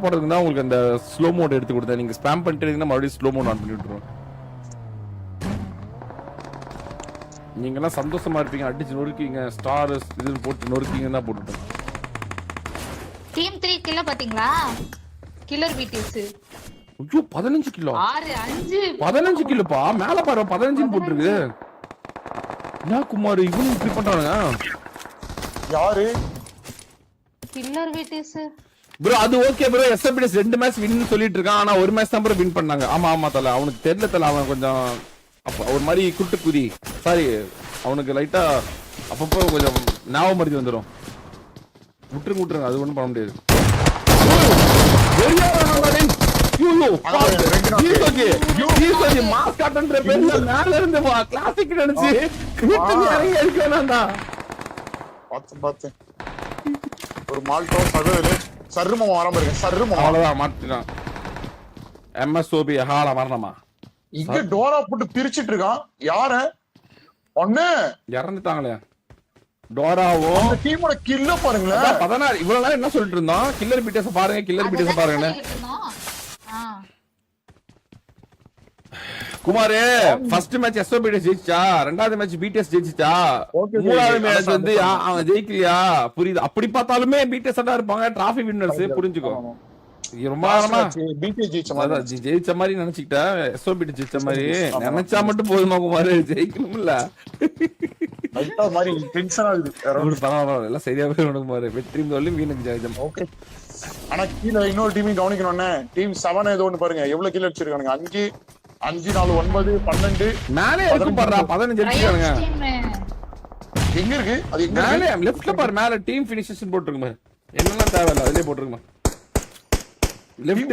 போறதுக்கு தான் உங்களுக்கு அந்த ஸ்லோ மோட் எடுத்து கொடுத்தேன். நீங்க ஸ்பாம் பண்ணிட்டு இருந்தீங்கன்னா மறுபடியும் ஸ்லோ மோட் ஆன் பண்ணி விட்டுருவோம். நீங்க எல்லாம் சந்தோஷமா இருப்பீங்க, அடிச்சு நொறுக்கீங்க, ஸ்டார் இது போட்டு நொறுக்கீங்கன்னா போட்டுட்டோம். டீம் 3 கில்ல பாத்தீங்களா? Killer PDS. ஐயோ 15 கிலோ. 6 5 15 கிலோப்பா. மேல பாரு 15 போட்டுருக்கு. என்ன குமார் இவனும் இப்படி பண்றானுங்க? யாரு? Killer PDS. ப்ரோ அது okay bro. SMBS 2 match win சொல்லிட்டு இருக்கான். ஆனா ஒரு மேட்ச் தான் ப்ரோ வின் பண்ணாங்க. ஆமா தல அவனுக்கு தெரியல தல. அவன் கொஞ்சம் ஒரு மாதிரி குட்டு குதி. சாரி அவனுக்கு லைட்டா அப்பப்போ கொஞ்சம் ஞாபகம் மறதி வந்துடும். விட்டுருங்க அது ஒன்றும் பண்ண முடியாது. ஒரு மால்டோ சர்ருமம் வராம இருக்கு. சர்ருமம் அவ்வளவுதான் மாத்திட்டான். எம்எஸ்ஓபி ஹால வரணுமா? இங்க டோரா போட்டு பிரிச்சிட்டு இருக்கான். யார ஒண்ணு இறந்துட்டாங்களே. டோராவோ அந்த டீமோட கில்ல பாருங்களேன். 16 இவ்வளவு நேரம் என்ன சொல்லிட்டு இருந்தோம்? கில்லர் பிடிஎஸ் பாருங்க, கில்லர் பிடிஎஸ் பாருங்க. குமார் ஃபர்ஸ்ட் மேட்ச் எஸ்ஓபிடிஎஸ் ஜெயிச்சா, ரெண்டாவது மேட்ச் பிடிஎஸ் ஜெயிச்சா, மூணாவது மேட்ச் வந்து அவன் ஜெயிக்கலையா? புரியுது. அப்படி பார்த்தாலுமே பிடிஎஸ் தான் இருப்பாங்க டிராஃபி வின்னர்ஸ். புரிஞ்சுக்கோ. ரொம்ப ஜெயிச்ச மாதிரி நினைச்சுக்கிட்டா எஸ்ஓபிடி ஜெயிச்ச மாதிரி நினைச்சா மட்டும் போதுமா குமார்? ஜெயிக்கணும்ல. எல்லாம் சரியா போய் குமார். வெற்றி தோல்வி வீணுக்கு ஜெயிச்சோம். ஓகே. ஆனா கீழே இன்னொரு டீமையும் கவனிக்கணும்னே. டீம் 7 ஏதோ ஒண்ணு பாருங்க எவ்வளவு கீழ அடிச்சிருக்கானுங்க. 5 5 4 9 12 மேலே இருக்கு பாருடா. 15 அடிச்சிருக்கானுங்க. எங்க இருக்கு அது? எங்க மேலே லெஃப்ட்ல பாரு. மேல டீம் ஃபினிஷஸ் போட்டுருங்க பாரு. என்னெல்லாம் தேவையில்ல அதிலே போட்டுருங்க. லெஃப்ட்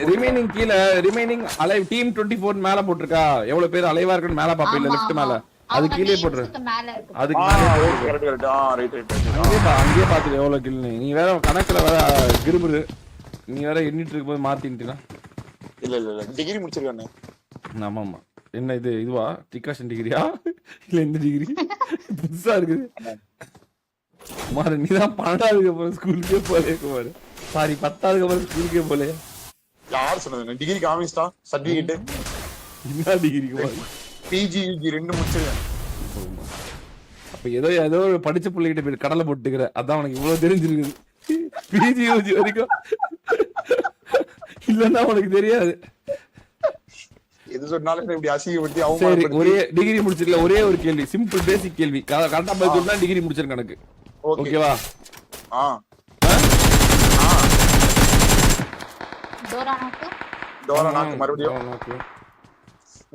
ரிமைனிங் கீழ ரிமைனிங் அலைவ் டீம் 24 மேல போட்டுருக்கா. எவ்வளவு பேர் அலைவா இருக்குன்னு மேல பாப்பீங்க. லெஃப்ட் மேல அது கீழே போட்டுரு. அதுக்கு அங்கேயே பாத்துக்க எவ்வளவு கில்னு. நீ வேற கணக்குல வேற கிருபுரு. நீ வேற எண்ணிட்டு இருக்கும்போது மாத்தின்ட்டீனா? இல்ல டிகிரி முடிச்சிருக்கானே. ஆமாமா. என்ன இதுவா டிகாஷன் டிகிரியா இல்ல இந்த டிகிரி புதுசா இருக்குது? குமார் நீதான் 12க்கு அப்புறம் ஸ்கூலுக்கே போலே குமார். சாரி 10க்கு அப்புறம் ஸ்கூலுக்கே போலே. யார் சொன்னது? டிகிரி காமிஸ்டா சர்டிபிகேட். என்ன டிகிரி குமார்? பிஜி யூஜி 2 முடிச்சிருக்கேன். அப்ப ஏதோ படிச்ச பிள்ளைகிட்ட போய் கடலை போட்டுக்கிற. அதான் உனக்கு இவ்வளவு தெரிஞ்சிருக்குது. பிஜி யூஜி வரைக்கும் இல்லன்னா உனக்கு தெரியாது. எது சொன்னாலும் இப்படி அசிங்கப்படுத்தி அவங்க ஒரே டிகிரி முடிச்சிருக்கல. ஒரே ஒரு கேள்வி, சிம்பிள் பேசிக் கேள்வி. கரெக்டா பதில் சொன்னா டிகிரி முடிச்சிருக்க கணக்கு. ஓகேவா? டோரா நாக்கு மறுபடியும்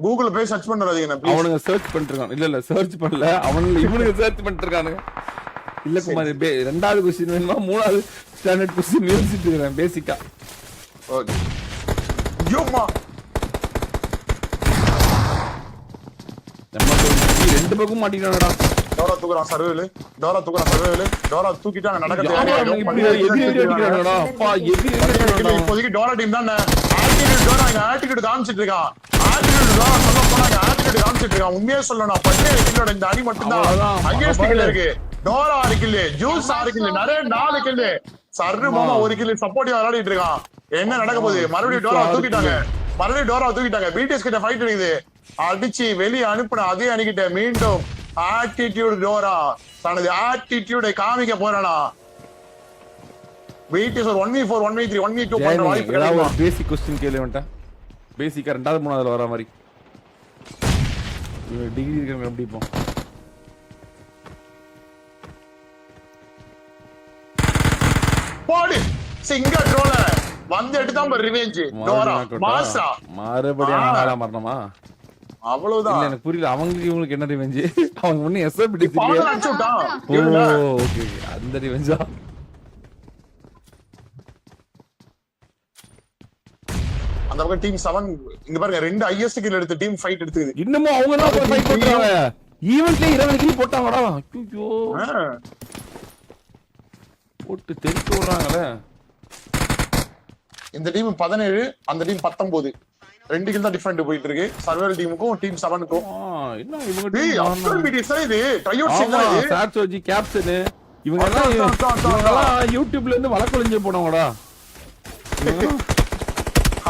கூகுள்ல போய் சர்ச் பண்றாதீங்க. அவனுங்க சர்ச் பண்ணிட்டு இருக்கான். இல்ல சர்ச் பண்ணல. இவனுங்க சர்ச் பண்ணிட்டு இருக்கானுங்க. இல்ல குமார் ரெண்டாவது क्वेश्चन வேணுமா? மூணாவது ஸ்டாண்டர்ட் क्वेश्चन யோசிச்சிட்டு இருக்கேன் பேசிக்கா. ஓகே. யோமா நம்ம ரெண்டு பக்கம் மாட்டிட்டானடா. டோரா தூக்குறான் சர்வேல. டோரா தூக்கிட்டாங்க. நடக்கதே அடிக்கிறானடா. அப்பா இப்போதைக்கு டோரா டீம் தான் ஆட்டிட்யூட். டோரா இங்க ஆட்டிட்யூட் காமிச்சிட்டு இருக்கான். ஆட்டிட்யூட் டோரா சொல்ல போறாங்க. ஆட்டிட்யூட் காமிச்சிட்டு இருக்கான். உண்மையே சொல்லணும் 17 கில்லோட இந்த அடி மட்டும் தான் அகைன்ஸ்ட் கில்ல இருக்கு. டோரா 6 கில், ஜூஸ் 6 கில், நிறைய 4 கில். சர்ரு மாமா 1 கில் சப்போர்ட்டிவா விளையாடிட்டு இருக்கான். என்ன நடக்க போகுது? மறுபடியும் டோரா தூக்கிட்டாங்க. பிடிஎஸ் கிட்ட ஃபைட் இருக்குது. அடிச்சு வெளியே அனுப்புன அதே அணிக்கிட்ட மீண்டும் ஆட்டிட்யூட். டோரா தனது ஆட்டிட்யூடை காமிக்க போறானா? பிடிஎஸ் ஒரு 1v4 1v3 1v2 பண்ற வாய்ப்பு கிடைக்குமா? பேசிக் क्वेश्चन கேளு வேண்டாம். பேசிக்கா ரெண்டாவது மூணாவதுல வர மாதிரி டிகிரி இருக்கவங்க எப்படி இப்போ போடு சிங்கர் ட்ரோல வந்து எடுத்தா பாரு ரிவெஞ்ச். டோரா மாஸ்டா மறுபடியும் ஆளா மரணமா? அவ்வளவுதான். இல்ல எனக்கு புரியல. அவங்களுக்கு இவங்களுக்கு என்ன ரிவெஞ்ச்? அவங்க ஒண்ணு எஸ்எபிடி ஓகே அந்த ரிவெஞ்சா? அந்த பக்கம் டீம் 7 இங்க பாருங்க 2 ஹையஸ்ட் கில் எடுத்து டீம் ஃபைட் எடுத்துது. இன்னமும் அவங்க தான் ஃபைட் பண்றாங்க. ஈவென்ட்ல 20 கில் போட்டாங்கடா. ஐயோ போட்டு தெரிச்சு விடுறாங்களே. இந்த டீம் 17 அந்த டீம் 19. 2 கில் தான் டிஃபரண்ட் போயிட்டு இருக்கு சர்வைவல் டீமுக்கும் டீம் 7க்கும். என்ன இவங்க டீம் அப்சல் பிடிஎஸ் இது ட்ரைஅவுட் சிங்கர் இது. சாட்சோஜி கேப்டன் இவங்க எல்லாம் யூடியூப்ல இருந்து வழக்கொழிஞ்சு போனவங்கடா.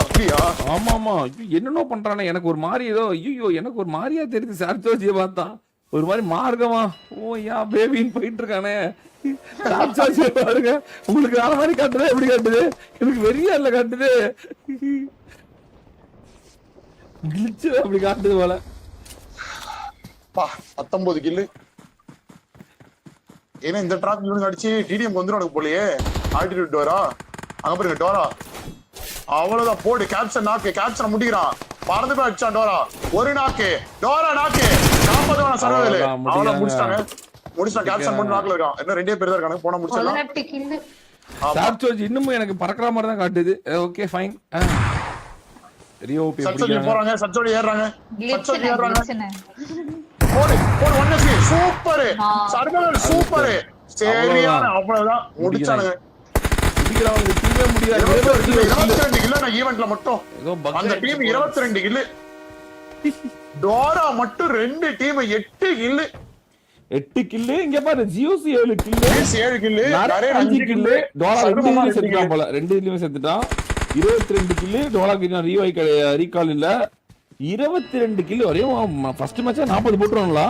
அப்படியா? ஆமா ஆமா ஐயோ, என்னென்னோ பண்றானே. எனக்கு ஒரு மாதிரி ஏதோ ஐயோ எனக்கு ஒரு மாதிரியா தெரியுது. சார்ஜோஜியை பார்த்தா ஒரு மாதிரி மார்க்கமா ஓ யா பேபின்னு போயிட்டு இருக்கானே. சார்ஜோஜியை பாருங்க. உங்களுக்கு வேற மாதிரி காட்டுது. எப்படி காட்டுது? எனக்கு வெறியா இல்ல காட்டுது. கிழிச்சு அப்படி காட்டுது போல. 19 கில்லு. ஏன்னா இந்த டிராப் இவனுக்கு அடிச்சு டிடிஎம் வந்துடும் எனக்கு போலயே. ஆல்டிடியூட் டோரா அங்க பாருங்க டோரா. அவ்வளவுதான் போடு. கேப்சன் நாக்கு. கேப்சனை முடிக்கிறான். பறந்து போய் அடிச்சான் டோரா. ஒரு நாக்கு. டோரா நாக்கு. 40 சர்வைவல். அவன முடிச்சாங்க. முடிச்சான். கேப்சன் மட்டும் நாக்குல இருக்கான். இன்னும் 2 பேர் தான் இருக்காங்க. போனா முடிச்சிடலாம். 18 கில். சார்ஜோஜி இன்னும் எனக்கு பறக்குற மாதிரி தான் காட்டுது. Okay fine. ரியோ சச்சோடி போறாங்க. சச்சோடி ஏறாங்க. சச்சோடி ஏறாங்க. கிளிச்சன. போடு போடு. 1 சூப்பர். Survival super. சரியான அவ்வளவுதான் முடிச்சானுங்க. முடிக்கிறாங்க. தூங்க முடியாது. 22 கில்ல நான் ஈவென்ட்ல மட்டும். அந்த டீம் 22 கில்லு. டோரா மட்டும் 2 டீம் 8 கில்லு. 8 கில்லு. இங்க பாரு ஜியோசி 7 கில்லு. 7 கில்லு. நிறைய 5 கில்லு. டோலா 2 இதுலயும் செத்துட்டான் போல. 2 இதுலயும் செத்துட்டான். 22 கில்லு. டோலாக்கு இன்னும் ரீகால் இல்ல. 22 கில்லு வரையும் ஃபர்ஸ்ட் மேட்சா 40 போட்டுருவாங்களா?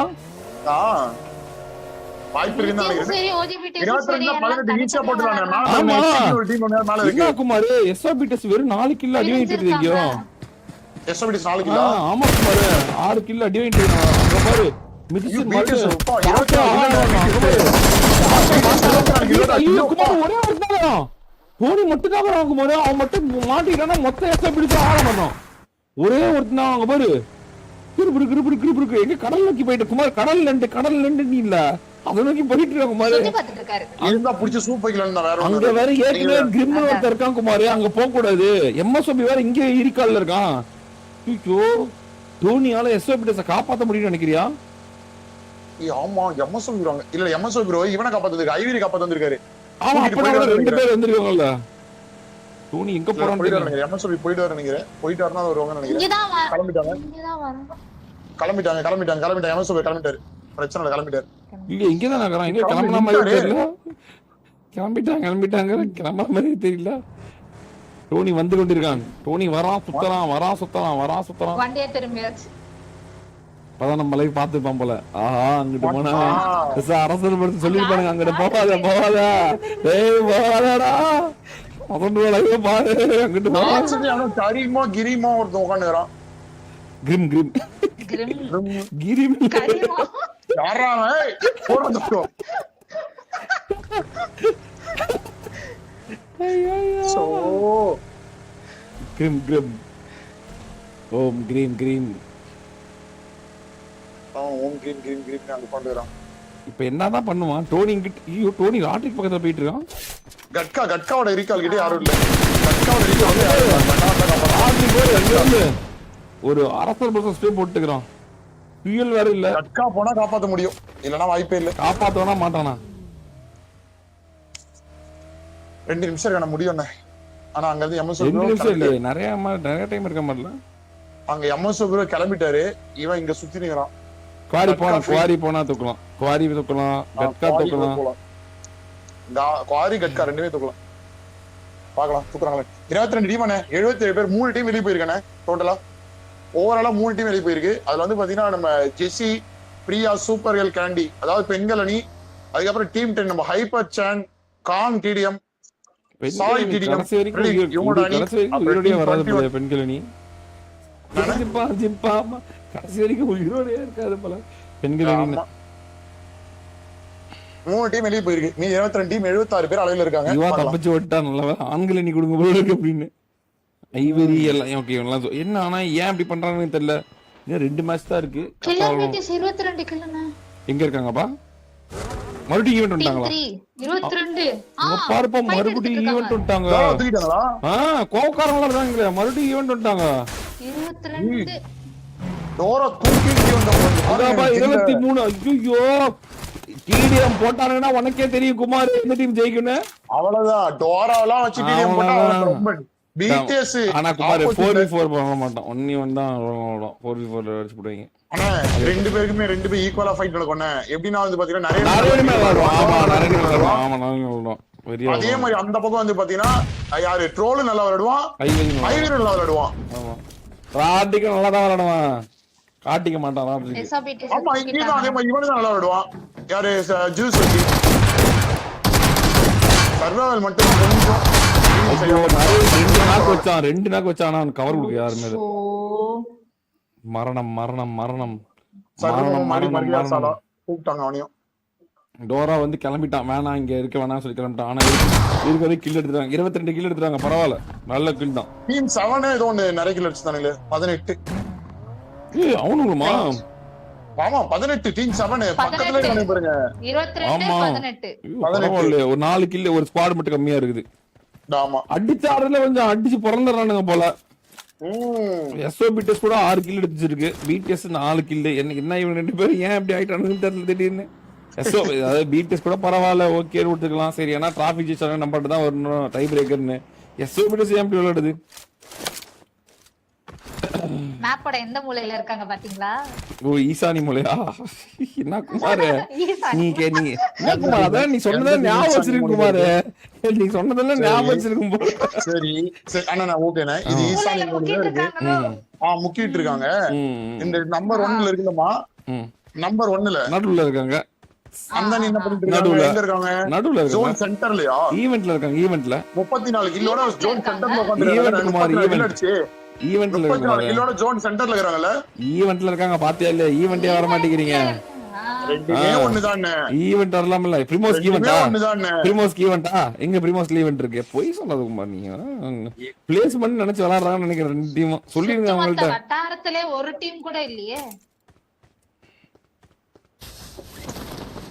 வாய்ப்பு இருக்குன்னு நினைக்கிறேன். சரி ஓஜிபிடி 22 18 ஈஸியா போட்டுறாங்க. ஆமா. ஒரு டீம் மேல இருக்கு. என்ன குமார் எஸ்ஆபிடிஎஸ் வெறும் 4 கில்லு அடி வாங்கிட்டு இருக்கீங்க. எஸ்ஓபிடிஸ் 4 கிலோ. ஆமா குமார் 6 கில்லு அடி வாங்கிட்டு இருக்காங்க. அங்க பாரு மிதிச்சு மாட்டு. ஒரே ஒருத்தன் தோனி மட்டும் தான் வராங்க குமார். அவன் மட்டும் மாட்டிக்கிட்டானா மொத்த எஸ்ஆபிடிஸ் ஆட மாட்டான். ஒரே ஒருத்தன் அவங்க பாரு. கிருபுரு கிருபுரு கிருபுரு எங்க கடல் நோக்கி போயிட்டு குமார். கடல் நண்டு நீ இல்ல அத நோக்கி போயிட்டு இருக்க குமார். சுத்தி பார்த்துட்டு இருக்காரு. இருந்தா புடிச்சு சூப் வைக்கலன்னு தான் வேற. அங்க வேற ஏற்கனவே கிரிமினல் ஒருத்தர் இருக்கான் குமார். அங்க போக கூடாது. எம்எஸ்ஓபி வேற இங்க ஈரிக்கால்ல இருக்கான். ஐயோ தோனியால எஸ்ஓபிடிஎஸ் காப்பாத்த முடியும்னு நினைக்கிறியா? ஆமா எம்எஸ்ஓபி ப்ரோங்க. இல்ல எம்எஸ்ஓபி ப்ரோ இவனை காப்பாத்துறதுக்கு ஐவிரி காப்பாத்த வந்திருக்காரு. ஆமா அப்ப 2 பேர் வந்திருக்காங்கல்ல. தோனி எங்க போறான்னு தெரியல. எம்எஸ்ஓபி போயிட்டு வர நினைக்கிறேன். போயிட்டு வரனா வருவாங்க நினைக்கிறேன். இங்க தான் வர. கிளம்பிட்டாங்க. இங்க தான் வர. கிளம்பிட்டாங்க. எம்எஸ்ஓபி கிளம்பிட்டாரு. பிரச்சனை இல்ல கிளம்பிட்டாரு. இல்ல இங்க தான் இருக்கறான். இங்க கிளம்பற மாதிரி தெரியல. கிளம்பிட்டாங்க. கிளம்பற மாதிரி தெரியல. டோனி வந்து கொண்டிருக்கான். டோனி வரான் சுத்தறான். வண்டியே திரும்பியாச்சு. அப்பதான் நம்ம லைவ் பார்த்துப்பான் போல. ஆஹா அங்கிட்டு போனா அரசர் படுத்து சொல்லிருப்பானுங்க அங்கிட்டு போகாத டேய் போகாதடா அதோட லைவ் பாரு. அங்கிட்டு அவன் கரிமோ கிரிமோ ஒருத்தன் உட்காந்துறான். கிரிம் கரிமா. யாரா அவன்? போறதுக்கு சோ கிரிம் ஓம் கிரீம் ஓம் கிரீன் அங்க கொண்டுறான். இப்ப என்னதான் பண்ணுவான் டோனி? டோனி ராட்ரிக் பக்கத்துல போயிட்டு இருக்கான். கட்காவோட ரீகால் கிட்ட யாரும் இல்ல. கட்காவோட ரீகால் ஒரு அரசர் பர்சன் ஸ்டே போட்டுக்கிறான். ஃபியூல் வேற இல்ல. கட்கா போனா காப்பாத்த முடியும். இல்லனா வாய்ப்பே இல்ல. காப்பாத்தவனா மாட்டானா? 2 நிமிஷம் இருக்க முடியும். ஆனா அங்க இருந்து எம்எஸ் 2 நிமிஷம் இல்ல. நிறைய டைம் இருக்க மாதிரில. அங்க எம்எஸ் ப்ரோ கிளம்பிட்டாரு. இவன் இங்க சுத்தி நிக்கறான். குவாரி போனா தூக்கலாம். கட்கா தூக்கலாம். குவாரி கட்கா ரெண்டுமே தூக்கலாம். பார்க்கலாம் தூக்குறாங்களே. 22 டீம் அண்ணே. 77 பேர் 3 டீம் வெளிய போயிருக்கானே டோட்டலா. ஓவராலா 3 டீம் வெளிய போயிருக்கு. அதுல வந்து பாத்தீங்கன்னா நம்ம ஜெசி, பிரியா, சூப்பர் கேர்ள் கேண்டி அதாவது பெண்கள் அணி. அதுக்கப்புறம் டீம் 10 நம்ம ஹைப்பர் சான், கான் டிடிஎம், சாய் டிடிஎம். கடைசி வரைக்கும் வராது பெண்கள் அணி. கடைசி வரைக்கும் உயிரோடே இருக்காது போல பெண்கள் அணி. 3 டீம் வெளியே போயிருக்கு. நீ 22 டீம் 76 பேர் அளவில் இருக்காங்க. இவா தப்பிச்சு விட்டா நல்ல ஆண்கள் அணி கொடுங்க போல இருக்கு அப்படின்னு. ஐவரி எல்லாம் ஓகே எல்லாம் என்ன ஆனா ஏன் இப்படி பண்றாங்கன்னு தெரியல. இன்னும் 2 மேட்ச் தான் இருக்கு. 22 கில்லுனா எங்க இருக்காங்கப்பா? மறுபடியும் ஈவென்ட் வந்துட்டாங்களா? 22 பாருப்பா மறுபடியும் ஈவென்ட் வந்துட்டாங்க. தூக்கிட்டாங்களா? கோவக்காரங்களா இருக்காங்க. மறுபடியும் ஈவென்ட் வந்துட்டாங்க. 22 டோரா தூக்கிட்டு வந்தவங்க. அதாப்பா 23. ஐயோ டிடிஎம் போட்டாங்கன்னா உனக்கே தெரியும் குமார் எந்த டீம் ஜெயிக்கும்னு. அவ்வளவுதான். டோராலாம் வச்சு டிடிஎம் போட்டா ரொம்ப பிடிஎஸ். ஆனா குமார் 4v4 பண்ண மாட்டான். 1v1 தான் விளையாடும். 4v4 அடிச்சு போடுவீங்க. ஆனா 2 பேருக்குமே 2 பேர் ஈக்குவலா ஃபைட் நடக்கும்னே. எப்படின்னா வந்து பாத்தீங்கன்னா நிறைய விளையாடுவோம். ஆமா நிறைய விளையாடுவோம். வெறியா அதே மாதிரி அந்த பக்கம் வந்து பாத்தீங்கன்னா யாரு ட்ரோல் நல்லா விளையாடுவான், ஐவீர் நல்லா விளையாடுவான். ஆமா ராட்டிக்கு நல்லா தான் விளையாடுவான், காட்டிக்க மாட்டான் ராட்டிக்கு. SRBT ஆமா இங்கேயும் அதே மாதிரி இவனு தான் நல்லா விளையாடுவான். யாரு ஜூஸ் வச்சு சர்வைவல் மட்டும் கொஞ்சம் ஐயோ, ரெண்டு நாக்கு வச்சான் அவன் கவர் கொடுக்க யாருமே இல்ல. மரணம் மரணம் மரணம் சர்வம் மாறி மரணம் மரியாதை சாலா மரணம். கூப்பிட்டாங்க அவனையும். டோரா வந்து கிளம்பிட்டான், வேணாம் இங்க இருக்க வேணாம் சொல்லி கிளம்பிட்டான். ஆனா இருக்கிறதே கில் எடுத்துறாங்க, 22 கில் எடுத்துறாங்க, பரவாயில்ல நல்ல கில் தான். டீம் 7 ஏதோ ஒண்ணு நிறைய கில் அடிச்சுதானுங்களே 18. அவனுங்களுமா? ஆமா 18 டீம் 7 பக்கத்துல இருக்கானே பாருங்க. 22 ஆமா 18 பரவாயில்ல, ஒரு 4 கில் ஒரு ஸ்குவாட் மட்டும் கம்மியா இருக்குது. ஆமா அடிச்ச ஆடுல கொஞ்சம் அடிச்சு பிறந்துடுறானுங்க போல. எஸ்ஓபிடிஎஸ் கூட 6 கில் எடுத்துருக்கு, பிடிஎஸ் 4 கில். என்ன இவங்க 2 பேரும் ஏன் இப்படி ஆயிட்டானுன்னு தெரியல திடீர்னு. அதாவது பிடிஎஸ் கூட பரவாயில்ல ஓகே விட்டுக்கலாம் சரி, ஏன்னா டிராபிக் ஜெயிச்சாலும் நம்மகிட்ட தான் வரணும் டை பிரேக்கர்னு. எஸ்ஓபிடிஎஸ் ஏன் இப்படி விளையாடுது? மேப்போட எந்த மூலையில இருக்காங்க பாத்தீங்களா? ஓ ஈசானி மூலையா? என்ன குமார் ஈசானி. நீ என்ன குமார், அதான் நீ சொன்னதெல்லாம் ஞாபகம் வச்சிருக்கு குமார், நீ சொன்னதெல்லாம் ஞாபகம் வச்சிருக்கும் போல. சரி சரி அண்ணா ஓகேண்ணா. இது ஈசானி மூலையில இருக்கு. முக்கிட்டு இருக்காங்க. இந்த நம்பர் 1ல இருக்குல்லமா, நம்பர் 1ல நடுவுல இருக்காங்க. அந்த நீ என்ன பண்ணிட்டு இருக்காங்க? எங்க இருக்காங்க? நடுவுல இருக்காங்க, ஜோன் சென்டர்லயா? ஈவென்ட்ல இருக்காங்க. ஈவென்ட்ல 34 கில்லோட ஜோன் சென்டர்ல உட்கார்ந்திருக்காங்க. ஈவென்ட்ல 34 கில்லோட ஜோன் சென்டர்ல இருக்காங்கல. ஈவென்ட்ல இருக்காங்க, பாத்தியா இல்ல? ஈவென்ட்டே வர மாட்டேங்கிறீங்க. ரெண்டுமே ஒண்ணுதானே. ஈவென்ட் வரலாம் இல்ல? பிரிமோஸ் ஈவென்ட்டா? ஒண்ணுதானே. பிரிமோஸ் ஈவென்ட்டா? எங்க பிரிமோஸ் ஈவென்ட் இருக்கு? போய் சொன்னது குமார், நீங்க பிளேஸ்மென்ட் நினைச்சு விளையாடுறாங்கன்னு நினைக்கிறேன். 2 டீம் சொல்லிருங்க அவங்கள்ட்ட. வட்டாரத்திலே ஒரு டீம் கூட இல்லையே.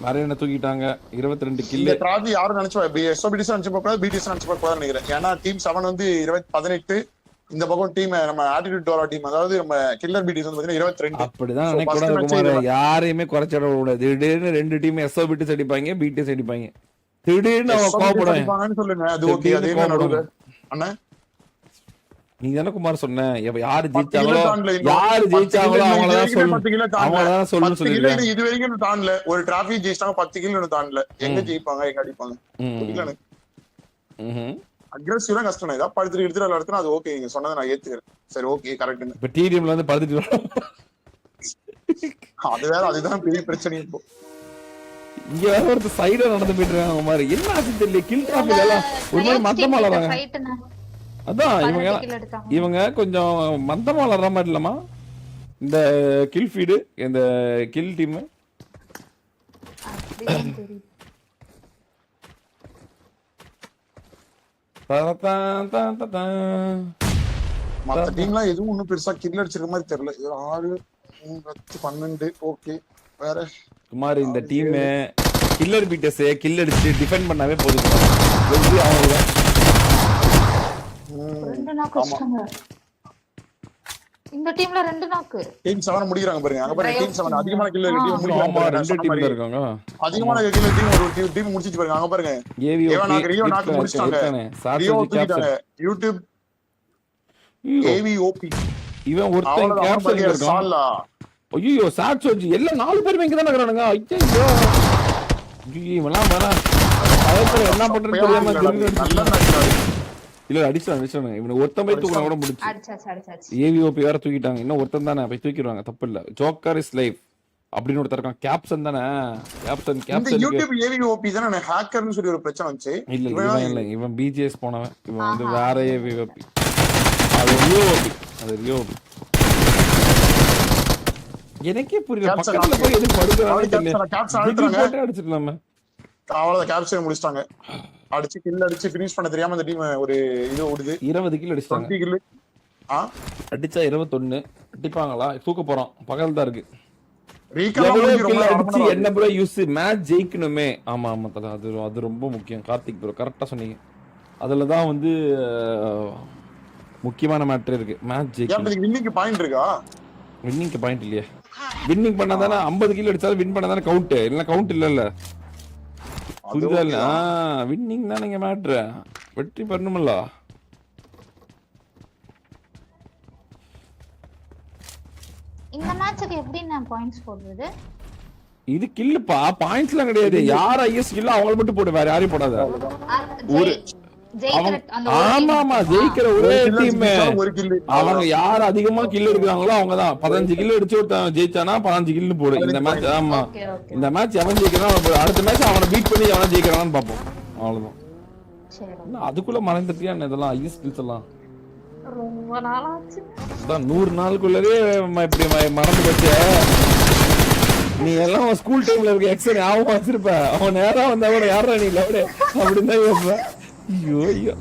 நிறைய என்ன தூக்கிட்டாங்க, 22 கில். இந்த டிராஃபி யாரும் நினைச்சா எஸ்ஓபிடிஸ் நினைச்சு பார்க்க கூடாது, பிடிஎஸ் நினைச்சு பார்க்க கூடாதுன்னு நினைக்கிறேன். ஏன்னா டீம் 7 வந்து 18, இந்த பக்கம் டீம் நம்ம ஆட்டிடியூட் டோரா டீம், அதாவது நம்ம கில்லர் பிடிஎஸ் வந்து பாத்தீங்கன்னா 22. அப்படிதான் நினைக்க கூடாது குமார், யாரையுமே குறைச்சிட கூடாது. திடீர்னு 2 டீம் எஸ்ஓபிடிஸ் அடிப்பாங்க, பிடிஎஸ் அடிப்பாங்க. திடீர்னு அவன் கோபப்படுவாங்க சொல்லுங்க. அது ஓகே, அது என்ன நடுவுல அண்ணா? நீ தானே குமார் சொன்ன, யாரு ஜெயிச்சாங்களோ அவங்களதான் சொல்லு சொல்லிருக்கேன். இது வரைக்கும் தாண்டல. ஒரு டிராஃபி ஜெயிச்சாங்க 10 கிலோ தாண்டல. எங்க ஜெயிப்பாங்க, எங்க அடிப்பாங்க? அக்ரெசிவா கஷ்டம். ஏதாவது படுத்துட்டு எடுத்துட்டு விளையாடுறது அது ஓகே, நீங்க சொன்னதை நான் ஏத்துக்கிறேன். சரி ஓகே கரெக்ட். இப்ப டிடிஎம்ல வந்து படுத்துட்டு அது வேற, அதுதான் பெரிய பிரச்சனை. இப்போ இங்க வேற ஒருத்தர் சைடா நடந்து போயிட்டு இருக்காங்க மாதிரி, என்ன ஆச்சு தெரியல. கில் டிராஃபில எல்லாம் ஒரு மாதிரி மந்தமா விளையாடுறாங்க. அதான் இவங்க கொஞ்சம் மந்தமா விளையாடுற மாதிரி இல்லமா இந்த கில் ஃபீடு, இந்த கில் டீம். மத்த டீம்லாம் எதுவும் ஒண்ணும் பெருசா கில் அடிச்சிருக்க மாதிரி தெரியல. 6 12 ஓகே. வேற குமார் இந்த டீம் கில்லர் பீட்டஸ் கில் அடிச்சு டிஃபெண்ட் பண்ணாவே போதும். அவங்க இந்த டீம்ல 2 நாக்கு. டீம் 7 முடிக்கறாங்க பாருங்க. அங்க பாருங்க டீம் 7 அதிகமான கில் டீம் முடிக்கறாங்க. ஆமா 2 டீம் இருக்காங்க. அதிகமான கில் டீம் ஒரு டீம் முடிச்சிட்டு பாருங்க. அங்க பாருங்க ரியோ நாக்கு முடிச்சிட்டாங்க. ரியோ தூக்கிட்டாங்க. யூடியூப் ஏவிஓபி இவன் ஒருத்தன் கேப்சல் இருக்கான். ஐயோ சாட்சோஜி எல்லாம் 4 பேர் இங்க தான இருக்கறானுங்க. ஐயோ இவெல்லாம் வேணா பயப்பட என்ன பண்றதுன்னு தெரியாம நல்லா நடிச்சாரு. இல்ல அடிச்சாங்க. இவனை ஒருத்தன் போய் தூக்கினா கூட முடிச்சு. ஏவிஓபி வேற தூக்கிட்டாங்க. இன்னும் ஒருத்தன் தானே போய் தூக்கிடுவாங்க, தப்பு இல்ல. ஜோக்கர் இஸ் லைஃப் அப்படின்னு ஒருத்தர் இருக்கான். கேப்சன் தானே? கேப்சன் யூடியூப் ஏவிஓபி தானே ஹேக்கர்னு சொல்லி ஒரு பிரச்சனை வந்துச்சு. இல்ல இவன் பிஜிஎஸ் போனவன். இவன் வந்து வேற ஏவிஓபி. அது ரியோபி. எனக்கே புரியல, பக்கத்துல போய் எதுக்கு படுக்குறானே தெரியல. அடிச்சிடலாமே. அவ்வளவுதான், கேப்சர் முடிச்சிட்டாங்க. அடிச்சு கில் அடிச்சு ஃபினிஷ் பண்ண தெரியாம அந்த டீம் ஒரு இது ஓடுது. 20 கில் அடிச்சாங்க. 20 கில் அடிச்சா 21 அடிப்பாங்களா? தூக்க போறோம், பகல் தான் இருக்கு. என்ன ப்ரோ யூஸ் மேட்ச் ஜெயிக்கணுமே. ஆமா ஆமா தல, அது ரொம்ப முக்கியம். கார்த்திக் ப்ரோ கரெக்டா சொன்னீங்க. அதுலதான் வந்து முக்கியமான மேட்டர் இருக்கு. மேட்ச் ஜெயிக்கணும். வின்னிங்க்கு பாயிண்ட் இருக்கா? வின்னிங்க்கு பாயிண்ட் இல்லையே. வின்னிங் பண்ணாதானே 50 கில் அடிச்சாலும் வின் பண்ணாதானே கவுண்ட், இல்ல கவுண்ட் இல்ல. புரியுதா இல்ல? வின்னிங் தான் நீங்க மேட்ரு. வெற்றி பெறணும்ல. இந்த மேட்சுக்கு எப்படி நான் பாயிண்ட்ஸ் போடுறது? இது கில்லுப்பா, பாயிண்ட்ஸ்லாம் கிடையாது. யார் ஐஎஸ் கில்ல அவங்கள மட்டும் போடு, வேற யாரையும் போடாத. ஒரு ஆமா ஆமா ஜெயிக்கிற ஒரே டீம். அவங்க யார் அதிகமா கில் எடுக்கிறாங்களோ அவங்கதான். 15 கில் அடிச்சு ஒருத்தன் ஜெயிச்சானா 15 கில்னு போடு இந்த மேட்ச். ஆமா இந்த மேட்ச் எவன் ஜெயிக்கிறான், அடுத்த மேட்ச் அவனை பீட் பண்ணி எவன் ஜெயிக்கிறான்னு பாப்போம். அவ்வளவுதான். அதுக்குள்ள மறந்துட்டியா இதெல்லாம் ஐஎஸ் ஸ்கில்ஸ் எல்லாம்? ரொம்ப நாளாச்சு. 100 நாளுக்குள்ளவே இப்படி மறந்து போச்சு. நீ எல்லாம் ஸ்கூல் டைம்ல இருக்க எக்ஸன் ஞாபகம் வச்சிருப்ப. அவன் நேரா வந்தா கூட யாரா நீ லவுட அப்படின்னு தான் கேட்பேன். ஐயோ ஐயோ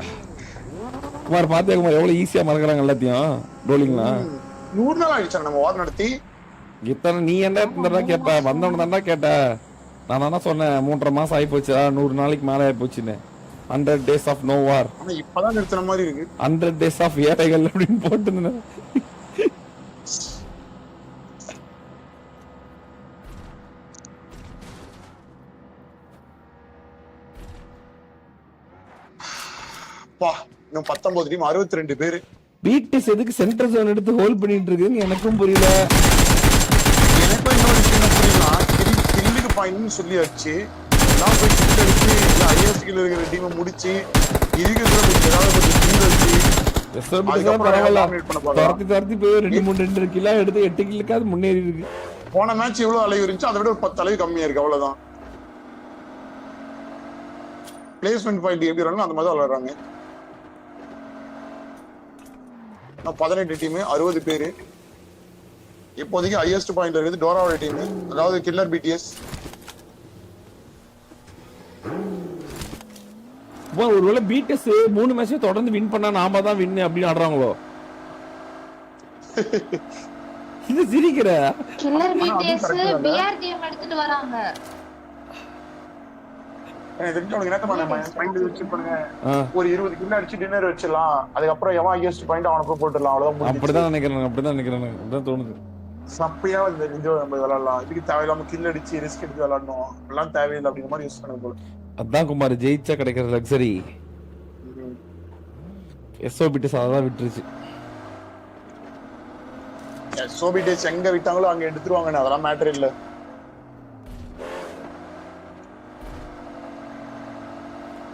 குமார் பாத்தியா குமார் எவ்வளவு ஈஸியா மறக்கிறாங்க எல்லாத்தையும். ரோலிங்லாம் 100 நாள் ஆயிடுச்சா நம்ம வார் நடத்தி? இத்தனை நீ என்ன இருந்தா கேட்ட, வந்தவன தான்டா கேட்ட. நான் தானே சொன்னேன் 3.5 மாசம் ஆகி போச்சு, 100 நாளைக்கு மேல ஆகி போச்சுன்னு. 100 days of no war. ஆனா இப்பதான் நிறுத்தின மாதிரி இருக்கு. 100 days of ஏழைகள் அப்படின்னு போட்டுருந்தேன். இன்னும் 19 டீம் 62 பேரு. பிடிஎஸ் எதுக்கு சென்டர் ஜோன் எடுத்து ஹோல்ட் பண்ணிட்டு இருக்குன்னு எனக்கும் புரியல. எனக்கும் இன்னொரு விஷயம் புரியல. கில்லுக்கு பாயிண்ட்னு சொல்லி வச்சு எல்லாம் போய் கில் அடிச்சு ஐஎஸ் கில் இருக்கிற டீமை முடிச்சு இதுக்கு ஏதாவது கொஞ்சம் கில் வச்சு பரவாயில்ல துரத்தி போய் 2 கிலோ எடுத்து 8 கில்லுக்காவது முன்னேறி இருக்கு. போன மேட்ச் எவ்வளவு அளவு இருந்துச்சு அதை விட ஒரு 10 அளவு கம்மியா இருக்கு. அவ்வளவுதான். பிளேஸ்மெண்ட் பாயிண்ட் எப்படி வராங்க அந்த மாதிரி விளையாடுறாங்க. 18 டீம் 60 பேரு. இப்போதைக்கு ஹையஸ்ட் பாயிண்ட் இருக்குது டோராவோட டீம், அதாவது கில்லர் பிடிஎஸ். ஒருவேளை பிடிஎஸ் 3 மேட்சே தொடர்ந்து வின் பண்ணா நாம தான் வின் அப்படின்னு ஆடுறாங்களோ? இது சிரிக்கிற கில்லர் பிடிஎஸ் பிஆர் டீம் எடுத்துட்டு வராங்க. ஒரு 20 கில் அடிச்சு டின்னர் வச்சிடலாம். அதுக்கப்புறம் எவன் ஹையஸ்ட் பாயிண்ட் அவனுக்கு போட்டுடலாம். அவ்வளவுதான். அப்படிதான் நினைக்கிறேன். அப்படிதான் தோணுது. சப்பையா இந்த நம்ம விளையாடலாம். இதுக்கு தேவையில்லாம கில் அடிச்சு ரிஸ்க் எடுத்து விளையாடணும் எல்லாம் தேவையில்லை அப்படிங்கிற மாதிரி யூஸ் பண்ண போல. அதான் குமார் ஜெயிச்சா கிடைக்கிற லக்ஸரி. எஸ்ஓபிடிஎஸ் அதான் விட்டுருச்சு. எஸ்ஓபிடிஎஸ் எங்க விட்டாங்களோ அங்க எடுத்துருவாங்க. அதெல்லாம் மேட்டர் இல்ல.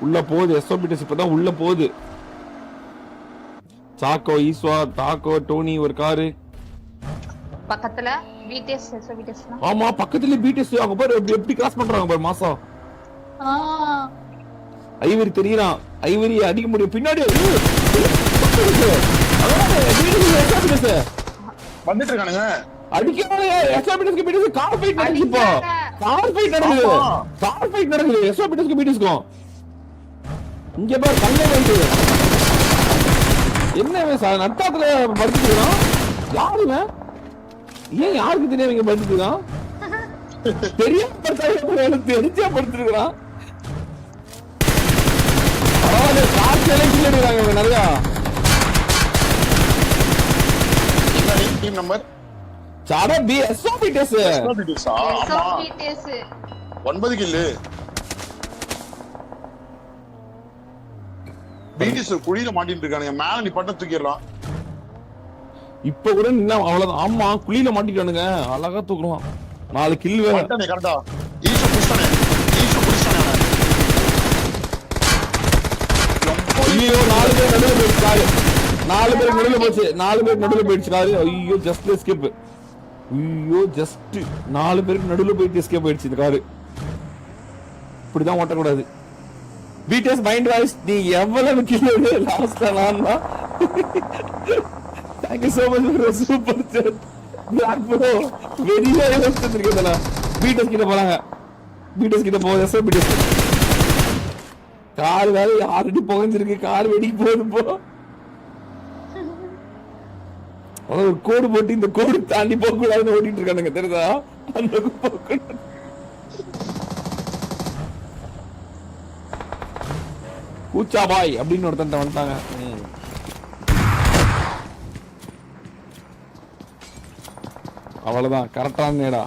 உள்ள போகுது எஸ்ஓபிடிஎஸ், இப்பதான் உள்ள போகுது. சாக்கோ ஈஸ்வா தாக்கோ டோனி ஒரு காரு பக்கத்துல பிடிஎஸ் எஸ்ஓபிடிஎஸ். ஆமா பக்கத்துல பிடிஎஸ். அங்க பாரு எப்படி கிராஸ் பண்றாங்க பாரு மாசம். ஐவரி தெரியறான். ஐவரி அடிக்க முடியும் பின்னாடி வந்துட்டு இருக்கானுங்க. அடிக்கறானே எஸ்ஓபிடிஎஸ்க்கு பிடிஎஸ் கார் ஃபைட் நடக்குது. இப்போ கார் ஃபைட் நடக்குது எஸ்ஓபிடிஎஸ்க்கு பிடிஎஸ்க்கும். இங்க பாரு கல்லே வந்து என்ன நட்டாத்துல படுத்துக்கிறான். யாருங்க ஏன் யாருக்கு தெரியும் இங்க படுத்துக்கிறான்? தெரியாம தெரிஞ்சா படுத்துருக்கான். நிறையா டீம் நம்பர் 9 கில்லு. பிடிஎஸ் குழியில மாட்டிட்டு இருக்கானுங்க. மேல நீ பட்ட தூக்கிடலாம். இப்ப கூட நின்னா அவ்வளவுதான். ஆமா குழியில மாட்டிட்டானுங்க. அழகா தூக்குறான். 4 கில் வேற. கரெக்டா ஈஷோ புஷ்டானே. ஐயோ 4 பேர் நடுவுல போயிடுச்சு. 4 பேர் நடுவுல போயிடுச்சு காரு. ஐயோ ஜஸ்ட் எஸ்கேப். ஐயோ ஜஸ்ட் 4 பேருக்கு நடுவுல போயிட்டு எஸ்கேப் ஆயிடுச்சு இந்த காரு. இப்படிதான் ஓட்டக்கூடாது. பிடிஎஸ் மைண்ட் வாய்ஸ் நீ எவ்வளவு கிலோ லாஸ்டா நான் தான். Thank you so much for super chat. Black bro வெளியே வந்துருக்கேன்டா. பிடிஎஸ் கிட்ட போறாங்க. பிடிஎஸ் கிட்ட போய் எஸ்ஓபிடிஎஸ் கார் வேற ஆல்ரெடி போகிருக்கு. கார் வெடிக்கு போகுது. போ ஒரு கோடு போட்டு இந்த கோடு தாண்டி போக கூடாதுன்னு ஓடிட்டு இருக்கானுங்க தெரியுதா? அந்த போக கூச்சா பாய் அப்படின்னு ஒருத்தன் வந்துட்டாங்க. அவ்வளவுதான் கரெக்டான நேடா.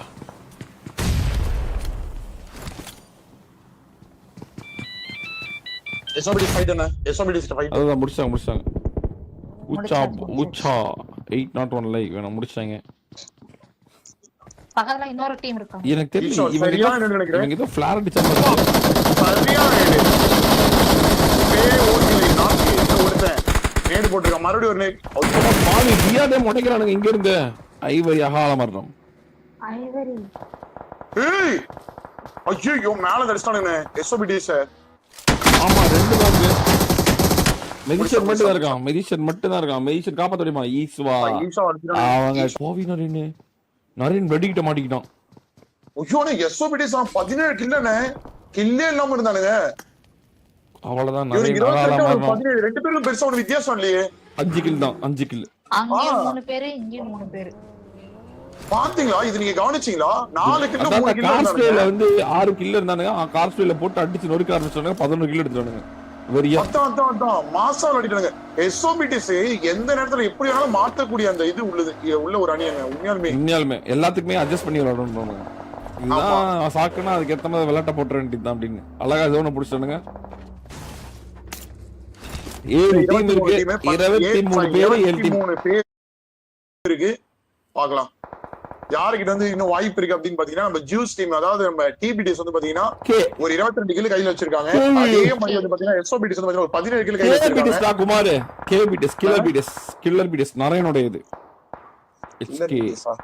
எஸ்ஓபிடிஎஸ் ஃபைட் என்ன? எஸ்ஓபிடிஎஸ் ஃபைட் அதான் முடிச்சாங்க. உச்சா 801 லைவ் வேணும் முடிச்சாங்க. பக்கத்துல இன்னொரு டீம் இருக்காங்க. எனக்கு தெரியல ஈஸ்வா, சரியான நேடு நினைக்கிறேன். இவங்க ஏதோ ஃபிளார் அடிச்ச மாதிரி சரியான நேடு. பேய் ஓட்டலை நாக்கு இந்த ஒருத்தன் நேடு போட்டுருக்கான். மறுபடியும் ஒரு நேடு. மாவி பியாதே முடைக்கிறானுங்க இங்க இருந்து. ஐவரி அகால மரணம். ஐவரி. ஏய் ஐயோ மேல தடிச்சிட்டானுங்க எஸ்ஓபிடிஸ். ஆமா ரெண்டு தான் மெடிஷன் மட்டும் தான் இருக்கான். மெடிஷன் மட்டும் தான் இருக்கான். மெடிஷன் காப்பாத்த முடியுமா? ஈஸ்வா ஈஸ்வா அடிச்சிட்டானுங்க. அவங்க கோவி நரேன் வெடிக்கிட்ட மாட்டிக்கிட்டான். ஐயோ எஸ்ஓபிடிஸ் 17 கில்லனே கில்லே இல்லாம இருந்தானுங்க. அவ்வளவுதான் இவனுக்கு நரேன் அகால 28 மரணம். 17 ரெண்டு பேரும் பெருசா ஒரு வித்தியாசம் இல்லையே. 5 கில் தான் 5 கில். அங்க 3 பேரு இங்க 3 பேரு. பாத்தீங்களா இது நீங்க கவனிச்சீங்களா? 4 கில்ல 3 அதான் கில்ல கார்ஸ்டேல வந்து 6 கில் இருந்தானுங்க. கார்ஸ்டேல போட்டு அடிச்சு நொறுக்க ஆரம்பிச்சானுங்க. 11 கில் எடுத்துட்டானுங்க. வெரியா அதான் மாசால் அடிட்டானுங்க. எஸ்ஓபிடிஸ் எந்த நேரத்துல எப்படி வேணாலும் மாத்தக்கூடிய அந்த இது உள்ள ஒரு அணியங்க உண்மையாலுமே எல்லாத்துக்குமே அட்ஜஸ்ட் பண்ணி விளையாடணும். இதுதான் சாக்குன்னா அதுக்கு ஏத்த மாதிரி விளையாட்ட போட்டுற வேண்டியதுதான் அப்படின்னு அழகா ஜோனை பிடிச்சானுங்க. 7 டீம் இருக்கு. 23 பேர் 23 பேர் இருக்கு. பார்க்கலாம் யாருக்கிட்ட வந்து இன்னும் வாய்ப்பு இருக்கு அப்படின்னு பாத்தீங்கன்னா நம்ம ஜூஸ் டீம், அதாவது நம்ம டிபிடிஎஸ் வந்து பாத்தீங்கன்னா ஒரு 22 கிலோ கையில வச்சிருக்காங்க. அதே மாதிரி வந்து பாத்தீங்கன்னா எஸ்ஓபிடிஎஸ் வந்து பாத்தீங்கன்னா ஒரு 17 கிலோ கையில வச்சிருக்காங்க. குமார் கேபிடிஎஸ் கில்லர் பிடிஎஸ் நரேனோட இது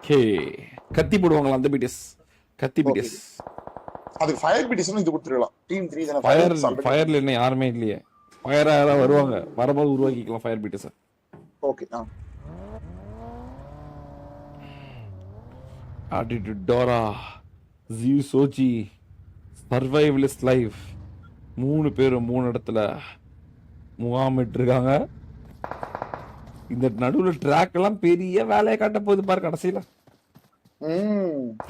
கே கத்தி போடுவாங்களா அந்த பிடிஎஸ் கத்தி பிடிஎஸ். அதுக்கு ஃபயர் பிடிஎஸ் இது கொடுத்துறலாம். டீம் 3 தான ஃபயர்ல என்ன யாருமே இல்லையே. ஃபயரா யாராவது வருவாங்க, வரும்போது உருவாக்கிக்கலாம் fire BTS. Okay Attitude Dora, Ziu Soji, Survivalist Life. 3 பேரும் 3 இடத்துல முகாமிட்டு இருக்காங்க. இந்த நடுவுல ட்ராக் எல்லாம் பெரிய வேலையை காட்ட போகுது பாரு கடைசியில.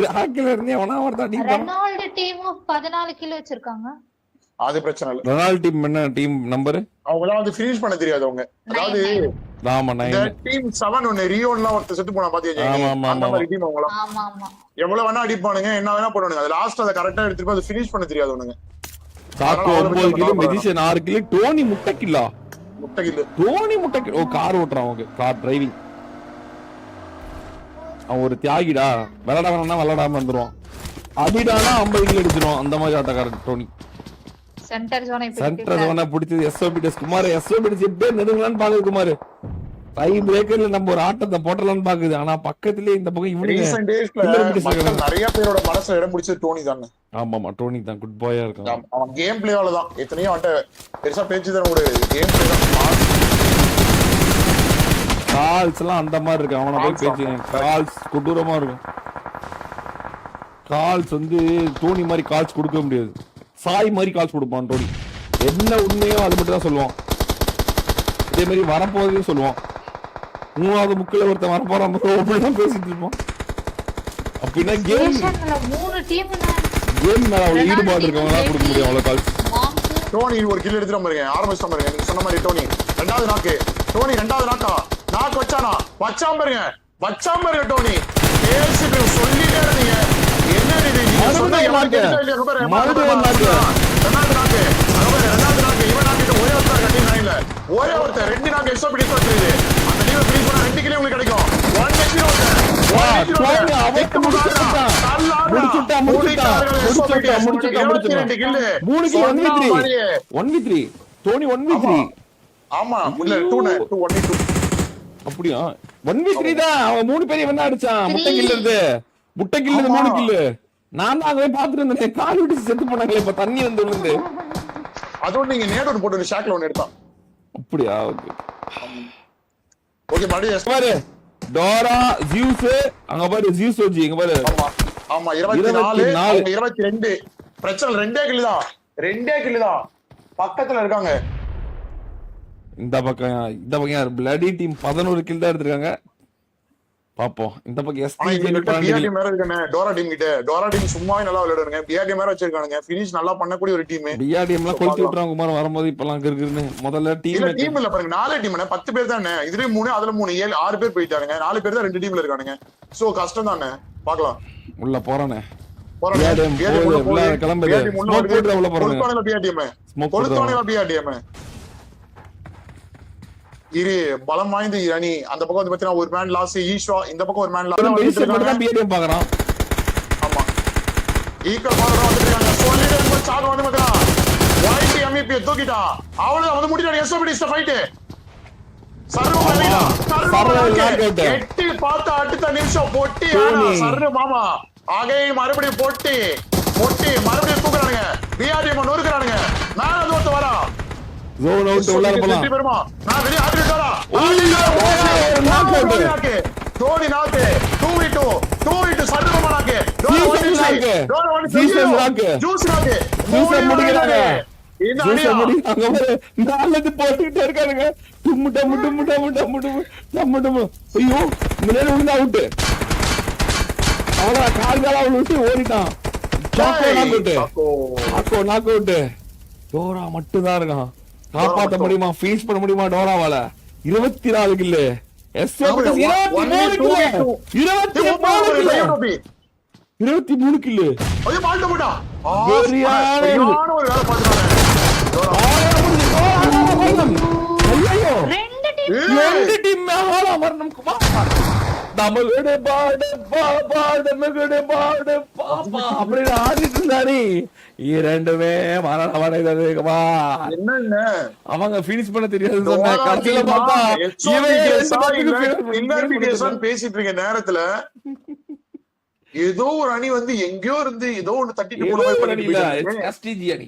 ட்ராக்ல இருந்து எவனா ஒருத்தன் அடிப்பான். ரெனால்ட் டீம் 14 கிலோ வச்சிருக்காங்க. அது பிரச்சனை இல்ல. ரெனால்ட் டீம் என்ன டீம் நம்பர்? அவங்கள வந்து ஃபினிஷ் பண்ண தெரியாது அவங்க. அதாவது ஆமா 9 டீம் 7 ஒன்னு ரியோன்லாம் ஒருத்தர் செத்து போனா பாத்தியா? அந்த மாதிரி டீம் அவங்கள. ஆமா எவ்வளவு வேணா அடிப்பானுங்க, என்ன வேணா பண்ணுவானுங்க. அது லாஸ்ட் அத கரெக்ட்டா எடுத்துட்டு போய் ஃபினிஷ் பண்ண தெரியாது அவனுங்க. சாக்கோ 9 கிலோ, மெடிசன் 6 கிலோ, டோனி முட்டை கிலோ. டோனி முட்டை கிலோ. ஓ கார் ஓட்டுறான் அவங்க. Car driving. அவன் ஒரு தியாகிடா. விளையாட வேணா விளையாடாம வந்துருவான். அடிடானா 50 கிலோ அடிச்சிருவான். அந்த மாதிரி ஆட்டக்காரன் டோனி. சென்டர் ஜோனை பிடிச்சது எஸ்ஓபிடிஎஸ். குமார் எஸ்ஓபிடிஎஸ் எப்படி நெருங்கலான்னு பாக்குது குமார். டை பிரேக்கர்ல நம்ம ஒரு ஆட்டத்தை போட்டலாம்னு பாக்குது. ஆனா பக்கத்துலயே இந்த பக்கம் இவனுங்க நிறைய பேரோட மனசுல இடம் பிடிச்சது டோனி தானே. ஆமா டோனி தான் குட் பாயா இருக்கான். அவன் கேம் பிளேவால தான் எத்தனையோ பெருசா பேச்சு தான். ஒரு கேம் பிளே தான். கால்ஸ் எல்லாம் அந்த மாதிரி இருக்கு. அவனை போய் பேச்சு கால்ஸ் கொடூரமா இருக்கும். கால்ஸ் வந்து டோனி மாதிரி கால்ஸ் கொடுக்க முடியாது. சாய் மாதிரி கால்ஸ் கொடுப்பான் டோனி. என்ன உண்மையோ அது மட்டும் தான் சொல்லுவான். இதே மாதிரி வரப்போறதையும் சொல்லுவான். 3வது முக்கில ஒருத்தன் வரப்போறான் அப்படிதான் பேசிட்டு இருப்பான். அப்படின்னா கேம் 3 டீம் மேல அவ்வளவு ஈடுபாடு இருக்கவங்களா கொடுக்க முடியும் அவ்வளவு கால்ஸ். டோனி ஒரு கில் எடுத்துட்டு பாருங்க. ஆரம்பிச்சு பாருங்க. நீங்க சொன்ன மாதிரி டோனி 2வது நாக்கு. டோனி 2வது நாக்கா நாக்கு வச்சானா வச்சாம பாருங்க. வச்சாம பாருங்க டோனி. பேசிட்டு சொல்லிட்டே இருந்தீங்க. என்ன இது நீங்க சொன்ன யாருக்கு இல்ல பாரு. மறுபடியும் நாக்கு. 2வது நாக்கு. அவரே 2வது நாக்கு. இவன் நாக்கிட்ட ஒரே ஒருத்தர் கட்டி நாயில. ஒரே ஒருத்தர் 2 நாக்கு எஸ்ஓபிடி சொல்றீங்க. அந்த நீங்க ஃப்ரீ பண்ணா 2 கிலோ உங்களுக்கு கிடைக்கும். 1 ஹெச்பி ஓகே. டோனி அவக்கு முடிச்சிட்டான். முடிச்சிட்டான். 3 கிலோ 1v3 டோனி 1v3. ஆமா இல்ல 1v2. அப்படியா 1v3 தான். அவன் 3 பேரை என்ன அடிச்சான். முட்டை கில்ல இருந்து 3 கில்லு. நான் தான் அங்கே பாத்துட்டு இருந்தேன். கால் விட்டு செத்து போனாங்களே. இப்ப தண்ணி வந்து விழுந்து அதோட நீங்க நேடோட போட்டு ஒரு ஷாக்ல ஒன்னு எடுத்தான். அப்படியா ஓகே ஓகே மறுபடியும் பாரு டோரா ஜியூஸ் அங்க பாரு ஜியூஸ் ஓஜி இங்க பாரு. ஆமா 24 22 பிரச்சனை 2 கில்லு தான் பக்கத்துல இருக்காங்க. இந்த பக்கம் யார் பிளடி டீம் 11 கில் தான் எடுத்துருக்காங்க. பாப்போம் இந்த பக்கம் பிஆர்டி மேல இருக்கானே டோரா டீம் கிட்ட. டோரா டீம் சும்மாவே நல்லா விளையாடுறாங்க. பிஆர்டி மேல வச்சிருக்காங்க. ஃபினிஷ் நல்லா பண்ணக்கூடிய ஒரு டீம். பிஆர்டி எல்லாம் கொளுத்தி விட்டுறாங்க குமார் வரும்போது. இப்பலாம் கிறுகிறுன்னு முதல்ல டீம் இல்ல பாருங்க 4 டீம் 10 பேர் தானே. இதுலயே 3 அதுல 3 7 6 பேர் போயிட்டாங்க. 4 பேர் தான் 2 டீம்ல இருக்கானுங்க. சோ கஷ்டம் தானே. பார்க்கலாம் உள்ள போறானே. கிளம்புது இரு பலம் வாய்ந்த அணி. அந்த பக்கம் வந்து பாத்தீங்கன்னா ஒரு மேன் லாஸ் ஈஸ்வா. இந்த பக்கம் ஒரு மேன் லாஸ். பாக்குறான் ஈக்குவல் பவர் வந்துட்டாங்க சொல்லிட்டு நம்ம சாக வந்து மச்சான் YT MVP தூக்கிட்டான் அவ்வளவு வந்து முடிட்டான் SOBD ஃபைட் சர்வ மரியா எட்டி பார்த்து அடுத்த நிமிஷம் பொட்டி சர்வ மாமா ஆகே மறுபடியும் பொட்டி மறுபடியும் தூக்குறானுங்க BRDM நொறுக்குறானுங்க மேல வந்து வரா ஜோன் அவுட் உள்ள போலாம் நான் வெளிய ஆடிட்டு வரா தோனி நாக்கு 2v2 சர்வ மாமாக்கு ஜூஸ் நாக்கு முடிக்கிறாங்க இந்த அடியா நாலது போட்டுக்கிட்டே இருக்கானுங்க டும்மு டம்மு டும்மு டம்மு டம்மு டும்மு டம்மு டும்மு ஐயோ முன்னாடி விழுந்து அவுட்டு அவனா கால்கால அவன் விட்டு ஓடிட்டான் நாக்கு அவுட்டு டோரா மட்டும் தான் இருக்கான் காப்பாற்ற முடியுமா ஃபீஸ் பண்ண முடியுமா டோராவால 24 கில்லு எஸ்எம்எஸ் 23 கில்லு ஐயோ மால்ட்ட போடா சரியான ஒரு வேலை பாத்துறானே ஐயோ ரெண்டு டீம் ரெண்டு டீம் மேல மரணம் குமார் நமகடே பாபா நமகடே பாபா அப்படி ஆடிட்டு இருந்தானே இரண்டுமே மரணம் அடைந்ததுமா என்ன அவங்க ஃபினிஷ் பண்ண தெரியாது சொன்ன கடைசில பார்த்தா இவன் பேசிட்டு இருக்க நேரத்துல ஏதோ ஒரு அணி வந்து எங்கேயோ இருந்து ஏதோ ஒண்ணு தட்டிட்டு போன மாதிரி STG அணி